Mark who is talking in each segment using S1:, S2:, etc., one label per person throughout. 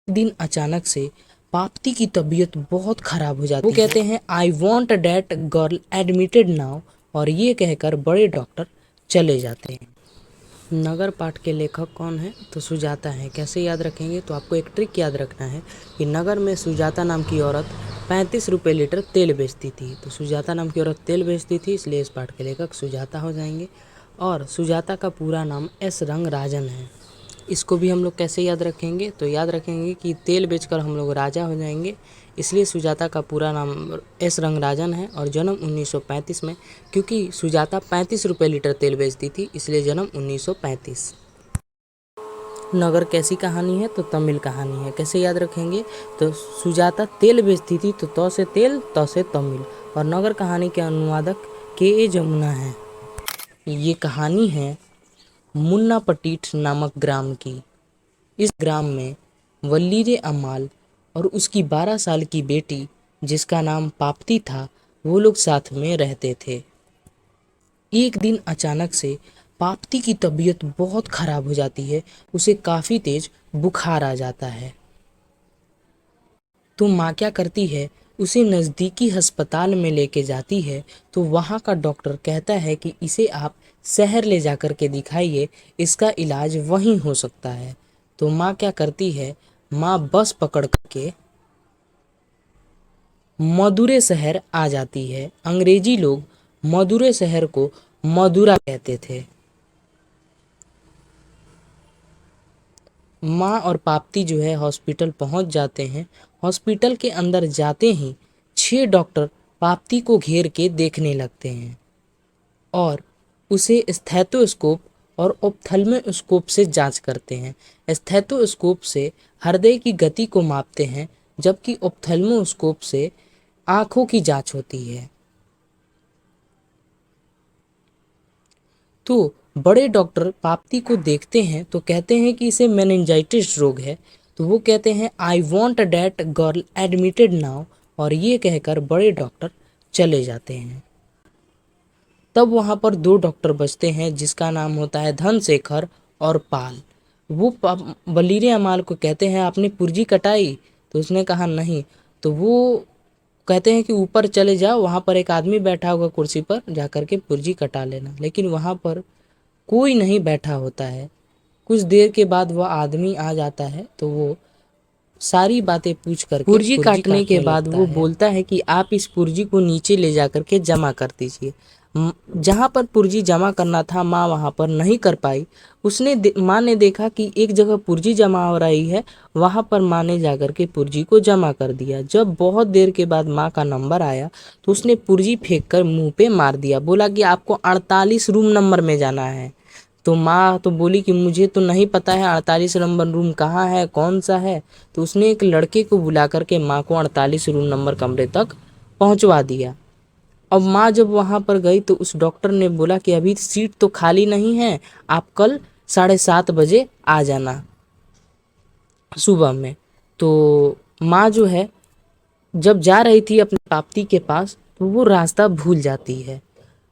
S1: दिन अचानक से पाप्ती की तबीयत बहुत खराब हो जाती है। वो कहते हैं I want that girl admitted now, और ये कहकर बड़े डॉक्टर चले जाते हैं। नगर पाठ के लेखक कौन है? तो सुजाता है। कैसे याद रखेंगे? तो आपको एक ट्रिक याद रखना है कि नगर में सुजाता नाम की औरत 35 रुपये लीटर तेल बेचती थी। तो सुजाता नाम की औरत तेल बेचती थी, इसलिए इस पाठ के लेखक सुजाता हो जाएंगे। और सुजाता का पूरा नाम एस रंगराजन है। इसको भी हम लोग कैसे याद रखेंगे? तो याद रखेंगे कि तेल बेचकर हम लोग राजा हो जाएंगे, इसलिए सुजाता का पूरा नाम एस रंगराजन है। और जन्म 1935 में, क्योंकि सुजाता 35 रुपये लीटर तेल बेचती थी, इसलिए जन्म 1935। नगर कैसी कहानी है? तो तमिल कहानी है। कैसे याद रखेंगे? तो सुजाता तेल बेचती थी, तो त से तेल, त से तमिल। और नगर कहानी के अनुवादक के ए जमुना है। ये कहानी है मुन्ना पटीट नामक ग्राम की। इस ग्राम में वल्लीरे अम्माल और उसकी 12 साल की बेटी, जिसका नाम पाप्ती था, वो लोग साथ में रहते थे। एक दिन अचानक से पाप्ती की तबीयत बहुत खराब हो जाती है। उसे काफ़ी तेज बुखार आ जाता है। तो माँ क्या करती है, उसे नज़दीकी अस्पताल में लेके जाती है। तो वहाँ का डॉक्टर कहता है कि इसे आप शहर ले जा कर के दिखाइए, इसका इलाज वहीं हो सकता है। तो माँ क्या करती है, माँ बस पकड़ करके मदुरै शहर आ जाती है। अंग्रेजी लोग मदुरै शहर को मदुरा कहते थे। माँ और पाप्ती जो है हॉस्पिटल पहुंच जाते हैं। हॉस्पिटल के अंदर जाते ही 6 डॉक्टर पाप्ती को घेर के देखने लगते हैं और उसे स्टेथोस्कोप और ऑप्थेल्मोस्कोप से जांच करते हैं। स्टेथोस्कोप से हृदय की गति को मापते हैं, जबकि ऑप्थेल्मोस्कोप से आँखों की जांच होती है। तो बड़े डॉक्टर पाप्ती को देखते हैं तो कहते हैं कि इसे मेनिंजाइटिस रोग है। तो वो कहते हैं I want that girl admitted now, और ये कहकर बड़े डॉक्टर चले जाते हैं। तब वहाँ पर 2 डॉक्टर बचते हैं, जिसका नाम होता है धनशेखर और पाल। वो वलीरे अमाल को कहते हैं आपने पुर्जी कटाई? तो उसने कहा नहीं। तो वो कहते हैं कि ऊपर चले जाओ, वहाँ पर एक आदमी बैठा होगा कुर्सी पर, जा कर के पुर्जी कटा लेना। लेकिन वहाँ पर कोई नहीं बैठा होता है। कुछ देर के बाद वह आदमी आ जाता है। तो वो सारी बातें पूछ करके पुर्जी काटने के बाद वो बोलता है कि आप इस पुर्जी को नीचे ले जा करके जमा कर दीजिए। जहाँ पर पुर्जी जमा करना था, माँ वहाँ पर नहीं कर पाई। माँ ने देखा कि एक जगह पुर्जी जमा हो रही है, वहाँ पर माँ ने जा करके पुर्जी को जमा कर दिया। जब बहुत देर के बाद माँ का नंबर आया, तो उसने पुर्जी फेंक कर मुँह पे मार दिया। बोला कि आपको 48 रूम नंबर में जाना है। तो माँ तो बोली कि मुझे तो नहीं पता है 48 नंबर रूम कहाँ है, कौन सा है। तो उसने एक लड़के को बुला करके माँ को 48 रूम नंबर कमरे तक पहुँचवा दिया। अब माँ जब वहाँ पर गई तो उस डॉक्टर ने बोला कि अभी सीट तो खाली नहीं है, आप कल 7:30 बजे आ जाना सुबह में। तो माँ जो है जब जा रही थी अपने पाप्ती के पास, तो वो रास्ता भूल जाती है।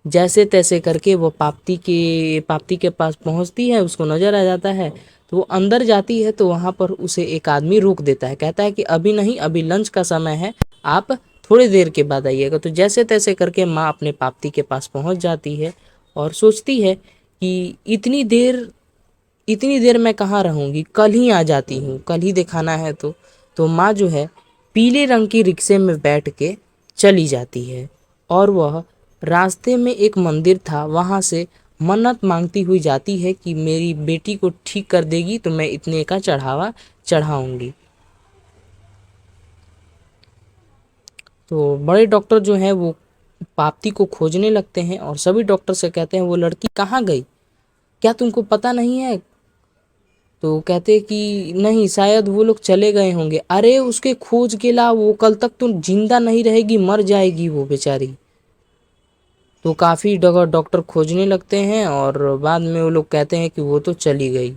S1: जैसे तैसे करके वो पाप्ती के पास पहुंचती है, उसको नज़र आ जाता है। तो वो अंदर जाती है, तो वहाँ पर उसे एक आदमी रोक देता है। कहता है कि अभी नहीं, अभी लंच का समय है, आप थोड़ी देर के बाद आइएगा। तो जैसे तैसे करके माँ अपने पाप्ती के पास पहुँच जाती है और सोचती है कि इतनी देर मैं कहाँ रहूँगी, कल ही आ जाती हूँ, कल ही दिखाना है। तो माँ जो है पीले रंग की रिक्शे में बैठ के चली जाती है और वह रास्ते में एक मंदिर था, वहाँ से मन्नत मांगती हुई जाती है कि मेरी बेटी को ठीक कर देगी तो मैं इतने का चढ़ावा चढ़ाऊंगी। तो बड़े डॉक्टर जो हैं वो पाप्ती को खोजने लगते हैं और सभी डॉक्टर से कहते हैं वो लड़की कहाँ गई, क्या तुमको पता नहीं है? तो कहते कि नहीं, शायद वो लोग चले गए होंगे। अरे उसके खोज के ला, वो कल तक तो जिंदा नहीं रहेगी, मर जाएगी वो बेचारी। तो काफ़ी जगह डॉक्टर खोजने लगते हैं और बाद में वो लोग कहते हैं कि वो तो चली गई।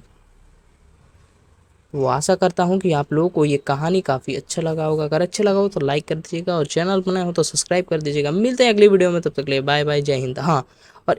S1: वो आशा करता हूँ कि आप लोगों को ये कहानी काफ़ी अच्छा लगा होगा। अगर अच्छा लगा हो तो लाइक कर दीजिएगा और चैनल बनाए हो तो सब्सक्राइब कर दीजिएगा। मिलते हैं अगली वीडियो में, तब तक के लिए बाय बाय, जय हिंद। हाँ, और